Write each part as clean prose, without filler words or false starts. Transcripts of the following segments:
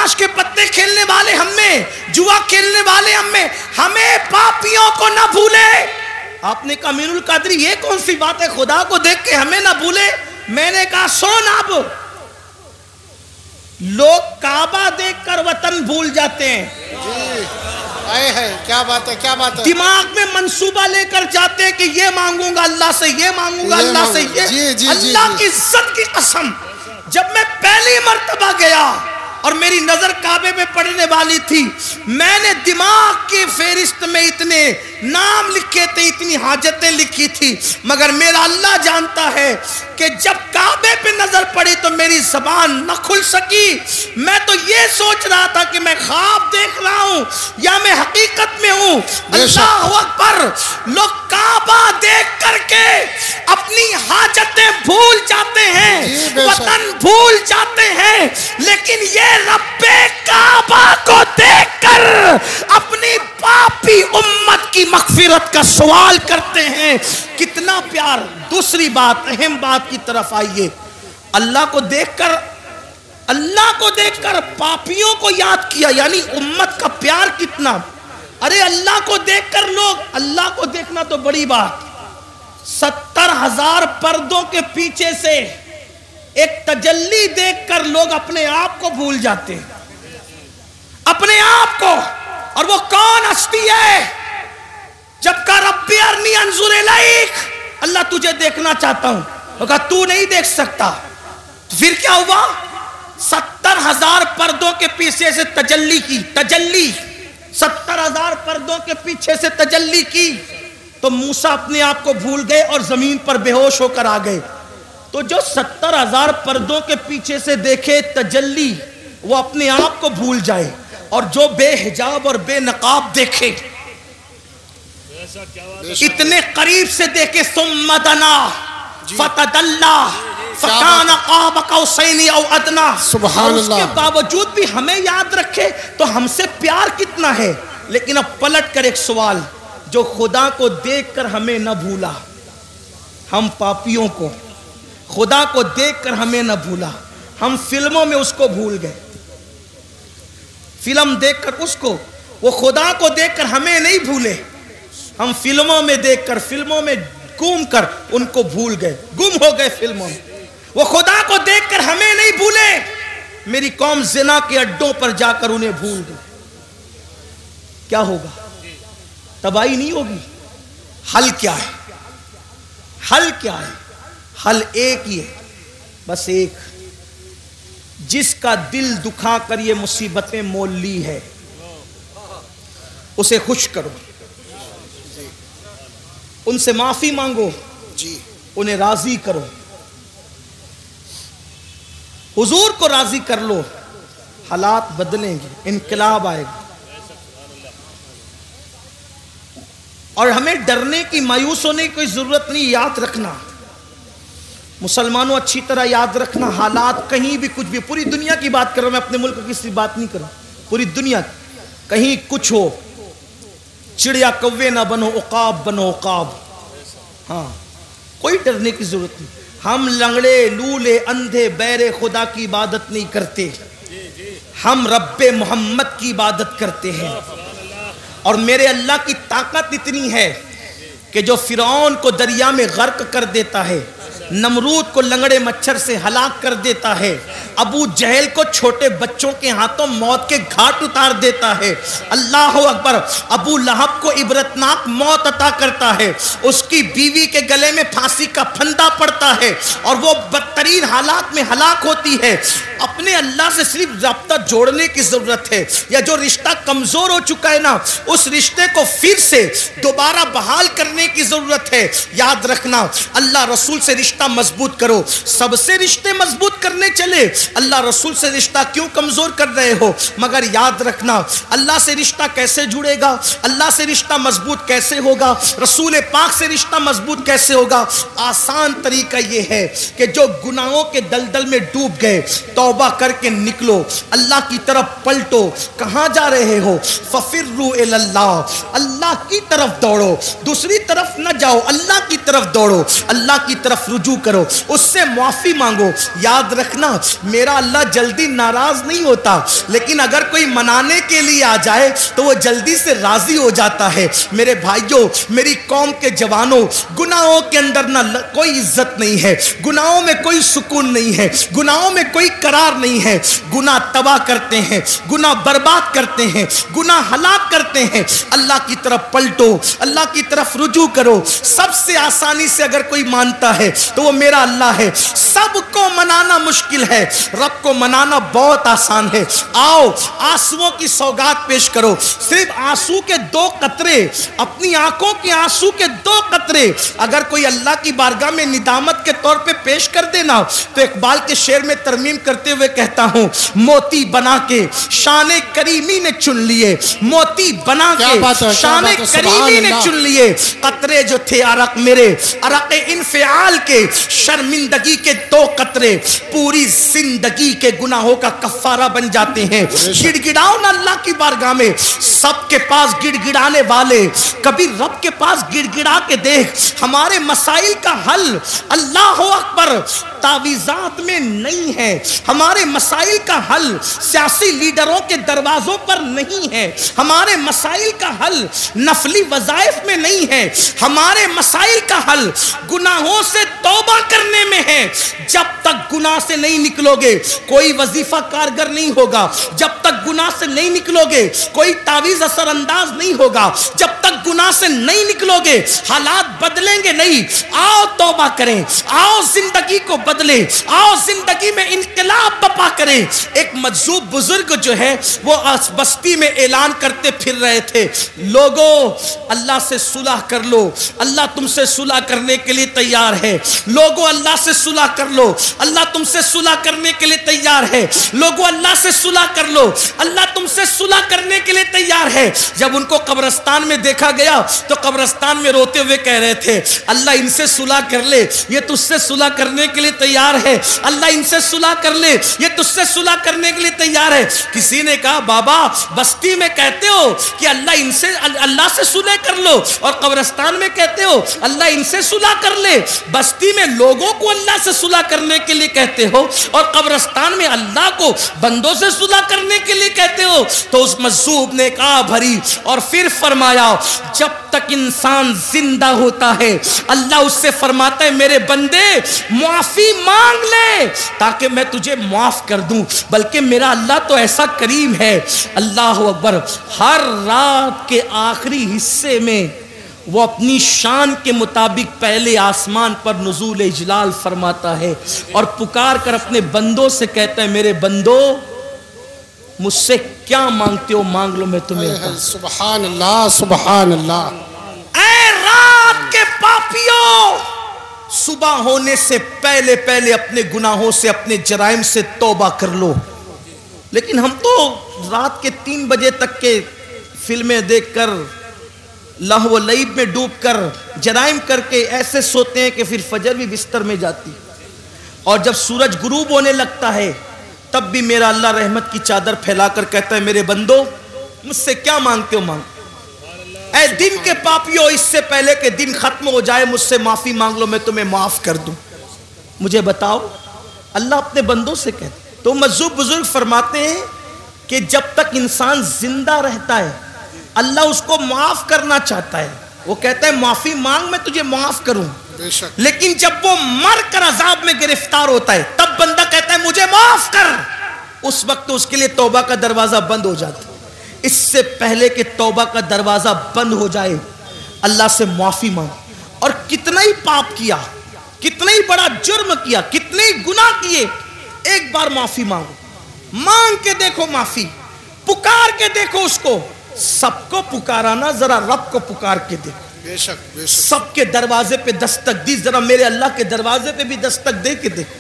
تاش کے پتے کھیلنے والے ہم میں، جوا کھیلنے والے ہم میں، ہمیں پاپیوں کو نہ بھولے۔ آپ نے کہا امین القادری یہ کون سی بات ہے، خدا کو دیکھ کے ہمیں نہ بھولے؟ میں نے کہا سن، اب لوگ کعبہ دیکھ کر وطن بھول جاتے ہیں، کیا بات ہے، کیا بات ہے، دماغ میں منصوبہ لے کر جاتے کہ یہ مانگوں گا اللہ سے، یہ مانگوں گا اللہ سے، یہ اللہ کی عزت کی قسم، جب میں پہلی مرتبہ گیا اور میری نظر کعبے پہ پڑنے والی تھی، میں نے دماغ کی فہرست میں اتنے نام لکھے تھے، اتنی حاجتیں لکھی تھی، مگر میرا اللہ جانتا ہے کہ جب کعبے پہ نظر پڑی تو میری زبان نہ کھل سکی۔ میں تو یہ سوچ رہا تھا کہ میں خواب دیکھ رہا ہوں یا میں حقیقت میں ہوں۔ اللہ اکبر! لوگ کعبہ دیکھ کر کے اپنی حاجتیں بھول جاتے ہیں، وطن بھول جاتے ہیں، لیکن یہ رب کعبہ کو دیکھ کر اپنی پاپی امت کی مغفرت کا سوال کرتے ہیں۔ کتنا پیار! دوسری بات، اہم بات کی طرف آئیے، اللہ کو دیکھ کر پاپیوں کو یاد کیا، یعنی امت کا پیار کتنا۔ ارے اللہ کو دیکھ کر لوگ، اللہ کو دیکھنا تو بڑی بات، 70,000 پردوں کے پیچھے سے ایک تجلی دیکھ کر لوگ اپنے آپ کو بھول جاتے ہیں، اپنے آپ کو۔ اور وہ کون ہستی ہے؟ جب کہا ربی ارنی انظر الیک، اللہ تجھے دیکھنا چاہتا ہوں، وہ کہا تو نہیں دیکھ سکتا۔ تو پھر کیا ہوا؟ 70,000 پردوں کے پیچھے سے تجلی کی، 70,000 پردوں کے پیچھے سے تجلی کی، تو موسیٰ اپنے آپ کو بھول گئے اور زمین پر بے ہوش ہو کر آ گئے۔ تو جو 70,000 پردوں کے پیچھے سے دیکھے تجلی، وہ اپنے آپ کو بھول جائے، اور جو بے حجاب اور بے نقاب دیکھے، اتنے قریب سے دیکھے، ثم دنا فتدلا فکان قاب قوسین او ادنا، سبحان اس کے اللہ، باوجود بھی ہمیں یاد رکھے تو ہم سے پیار کتنا ہے۔ لیکن اب پلٹ کر ایک سوال، جو خدا کو دیکھ کر ہمیں نہ بھولا، ہم پاپیوں کو، خدا کو دیکھ کر ہمیں نہ بھولا، ہم فلموں میں اس کو بھول گئے، فلم دیکھ کر اس کو، وہ خدا کو دیکھ کر ہمیں نہیں بھولے، ہم فلموں میں دیکھ کر، فلموں میں گم کر ان کو بھول گئے، گم ہو گئے فلموں میں۔ وہ خدا کو دیکھ کر ہمیں نہیں بھولے، میری قوم زنا کے اڈوں پر جا کر انہیں بھول گئی۔ کیا ہوگا؟ تباہی نہیں ہوگی؟ حل کیا ہے؟ حل کیا ہے؟ حل ایک ہی ہے، بس ایک، جس کا دل دکھا کر یہ مصیبتیں مول لی ہے اسے خوش کرو، ان سے معافی مانگو، انہیں راضی کرو، حضور کو راضی کر لو، حالات بدلیں گے، انقلاب آئے گا۔ اور ہمیں ڈرنے کی، مایوس ہونے کی کوئی ضرورت نہیں۔ یاد رکھنا مسلمانوں، اچھی طرح یاد رکھنا، حالات کہیں بھی کچھ بھی، پوری دنیا کی بات کر رہا ہوں میں، اپنے ملک کی کسی بات نہیں کر رہا، پوری دنیا، کہیں کچھ ہو، چڑیا کوے نہ بنو، عقاب بنو عقاب۔ ہاں، کوئی ڈرنے کی ضرورت نہیں۔ ہم لنگڑے، لولے، اندھے، بہرے خدا کی عبادت نہیں کرتے، ہم رب محمد کی عبادت کرتے ہیں۔ اور میرے اللہ کی طاقت اتنی ہے کہ جو فرعون کو دریا میں غرق کر دیتا ہے، نمرود کو لنگڑے مچھر سے ہلاک کر دیتا ہے، ابو جہل کو چھوٹے بچوں کے ہاتھوں موت کے گھاٹ اتار دیتا ہے، اللہ اکبر، ابو لہب کو عبرتناک موت عطا کرتا ہے، اس کی بیوی کے گلے میں پھانسی کا پھندا پڑتا ہے اور وہ بدترین حالات میں ہلاک ہوتی ہے۔ اپنے اللہ سے صرف رابطہ جوڑنے کی ضرورت ہے، یا جو رشتہ کمزور ہو چکا ہے نا، اس رشتے کو پھر سے دوبارہ بحال کرنے کی ضرورت ہے۔ یاد رکھنا، اللہ رسول سے رشتہ مضبوط کرو، سب سے رشتے مضبوط کرنے چلے، اللہ رسول سے رشتہ کیوں کمزور کر رہے ہو؟ مگر یاد رکھنا، اللہ سے رشتہ کیسے جڑے گا، اللہ سے رشتہ مضبوط کیسے ہوگا، رسول پاک سے رشتہ مضبوط کیسے ہوگا؟ آسان طریقہ یہ ہے کہ جو گناہوں کے دلدل میں ڈوب گئے، توبہ کر کے نکلو، اللہ کی طرف پلٹو۔ کہاں جا رہے ہو؟ ففروا الی اللہ، اللہ کی طرف دوڑو، دوسری طرف نہ جاؤ، اللہ کی طرف دوڑو, اللہ کی طرف رجوع کرو, اس سے معافی مانگو. یاد رکھنا میرا اللہ جلدی ناراض نہیں ہوتا, لیکن اگر کوئی منانے کے لیے آ جائے تو وہ جلدی سے راضی ہو جاتا ہے. میرے بھائیوں, میری قوم کے جوانوں, گناہوں کے اندر نہ کوئی عزت نہیں ہے, گناہوں میں کوئی سکون نہیں ہے, گناہوں میں کوئی قرار نہیں ہے. گناہ تباہ کرتے ہیں, گناہ برباد کرتے ہیں, گناہ ہلاک کرتے ہیں. اللہ کی طرف پلٹو, اللہ کی طرف رجوع کرو. سب سے آسانی سے اگر کوئی مانتا ہے تو وہ میرا اللہ ہے. سب کو منانا مشکل ہے, رب کو منانا بہت آسان ہے. آؤ آنسوؤں کی سوگات پیش کرو. صرف آنسو کے 2 قطرے, اپنی آنکھوں کے آنسو کے 2 قطرے اگر کوئی اللہ کی بارگاہ میں ندامت کے طور پہ پیش کر دینا تو اقبال کے شعر میں ترمیم کرتے ہوئے کہتا ہوں, موتی بنا کے شان کریمی نے چن لیے, موتی بنا کے شان کریمی نے چن لیے. قطرے جو تھے عرق میرے, عرق انفعال کے, شرمندگی کے 2 قطرے پوری زندگی کے گناہوں کا کفارہ بن جاتے ہیں. گڑ گڑاؤ نا اللہ کی بارگاہ میں. سب کے پاس گڑ گڑانے والے, کبھی رب کے پاس گڑ گڑا کے دیکھ. ہمارے مسائل کا حل اللہ اکبر تعویذات میں نہیں ہے. ہمارے مسائل کا حل سیاسی لیڈروں کے دروازوں پر نہیں ہے. ہمارے مسائل کا حل نفلی وظائف میں نہیں ہے. ہمارے مسائل کا حل گناہوں سے توبہ کرنے میں ہے. جب تک گناہ سے نہیں نکلو گے کوئی وظیفہ کارگر نہیں ہوگا. جب تک گناہ سے نہیں نکلو گے کوئی تعویذ اثر انداز نہیں ہوگا. جب تک گناہ سے نہیں نکلو گے حالات بدلیں گے نہیں. آؤ توبہ کریں, آؤ زندگی کو بدلیں, آؤ زندگی میں انقلاب بپا کریں. ایک مجذوب بزرگ جو ہے وہ بستی میں اعلان کرتے پھر رہے تھے, لوگو اللہ سے صلح کر لو, اللہ تم سے صلح کرنے کے لیے تیار ہے. لوگو اللہ سے صلح کر لو, اللہ تم سے صلح کرنے کے لیے تیار ہے. لوگو اللہ سے صلح کر لو, اللہ تم سے صلح کرنے کے لیے تیار ہے. جب ان کو قبرستان میں دیکھا گیا تو قبرستان میں روتے ہوئے کہہ رہے تھے, اللہ ان سے صلح کر لے, یہ تجھ سے صلح کرنے کے لیے تیار ہے. اللہ ان سے صلح کر لے, یہ تجھ سے صلح کرنے کے لیے تیار ہے. کسی نے کہا, بابا بستی میں کہتے ہو کہ اللہ سے صلح کر لو, اور قبرستان میں کہتے ہو اللہ ان سے صلح کر لے. بستی میں لوگوں کو اللہ سے صلح کرنے کے لیے کہتے ہو اور قبرستان میں اللہ کو بندوں سے صلح کرنے کے لیے کہتے ہو. تو اس مجذوب نے کہا بھری اور پھر فرمایا, جب تک انسان زندہ ہوتا ہے اللہ اس سے فرماتا ہے میرے بندے معافی مانگ لے تاکہ میں تجھے معاف کر دوں. بلکہ میرا اللہ تو ایسا کریم ہے, اللہ اکبر, ہر رات کے آخری حصے میں وہ اپنی شان کے مطابق پہلے آسمان پر نزول اجلال فرماتا ہے اور پکار کر اپنے بندوں سے کہتا ہے, میرے بندو مجھ سے کیا مانگتے ہو مانگ لو, میں تمہیں. سبحان اللہ, سبحان اللہ. اے رات کے پاپیوں, صبح ہونے سے پہلے پہلے اپنے گناہوں سے, اپنے جرائم سے توبہ کر لو. لیکن ہم تو رات کے 3 بجے تک کے فلمیں دیکھ کر, لہو و لعب میں ڈوب کر, جرائم کر کے ایسے سوتے ہیں کہ پھر فجر بھی بستر میں جاتی, اور جب سورج غروب ہونے لگتا ہے تب بھی میرا اللہ رحمت کی چادر پھیلا کر کہتا ہے, میرے بندو مجھ سے کیا مانگتے ہو مانگ. اے دن کے پاپیوں, اس سے پہلے کہ دن ختم ہو جائے مجھ سے معافی مانگ لو, میں تمہیں معاف کر دوں. مجھے بتاؤ, اللہ اپنے بندوں سے کہتے. تو مجذوب بزرگ فرماتے ہیں کہ جب تک انسان زندہ رہتا ہے اللہ اس کو معاف کرنا چاہتا ہے. وہ کہتا ہے معافی مانگ, میں تجھے معاف کروں. لیکن جب وہ مر کر عذاب میں گرفتار ہوتا ہے تب بندہ کہتا ہے مجھے معاف کر. اس وقت اس کے لیے توبہ کا دروازہ بند ہو جاتا ہے. اس سے پہلے کہ توبہ کا دروازہ بند ہو جائے اللہ سے معافی مانگ. اور کتنا ہی پاپ کیا, کتنا ہی بڑا جرم کیا, کتنے ہی گناہ کیے, ایک بار معافی مانگو. مانگ کے دیکھو معافی, پکار کے دیکھو اس کو. سب کو پکارانا, ذرا رب کو پکار کے دیکھو. بے شک, بے شک. سب کے دروازے پہ دستک دی, ذرا میرے اللہ کے دروازے پہ بھی دستک دے کے دیکھو.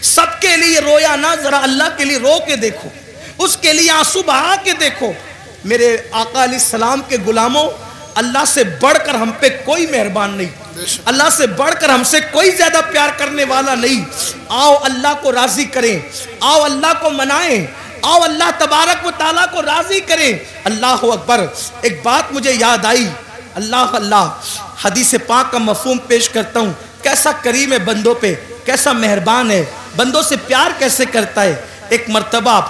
سب کے لیے رویا نہ, ذرا اللہ کے لیے رو کے دیکھو, اس کے لیے آنسو بہا کے دیکھو. میرے آقا علیہ السلام کے غلاموں, اللہ سے بڑھ کر ہم پہ کوئی مہربان نہیں, اللہ سے بڑھ کر ہم سے کوئی زیادہ پیار کرنے والا نہیں. آؤ اللہ کو راضی کریں, آؤ اللہ کو منائیں, آؤ اللہ تبارک و تعالیٰ کو راضی کریں. اللہ اکبر. ایک بات مجھے یاد آئی, اللہ اللہ, حدیث پاک کا مفہوم پیش کرتا ہوں. کیسا کریم ہے بندوں پہ, کیسا مہربان ہے, بندوں سے پیار کیسے کرتا ہے. ایک مرتبہ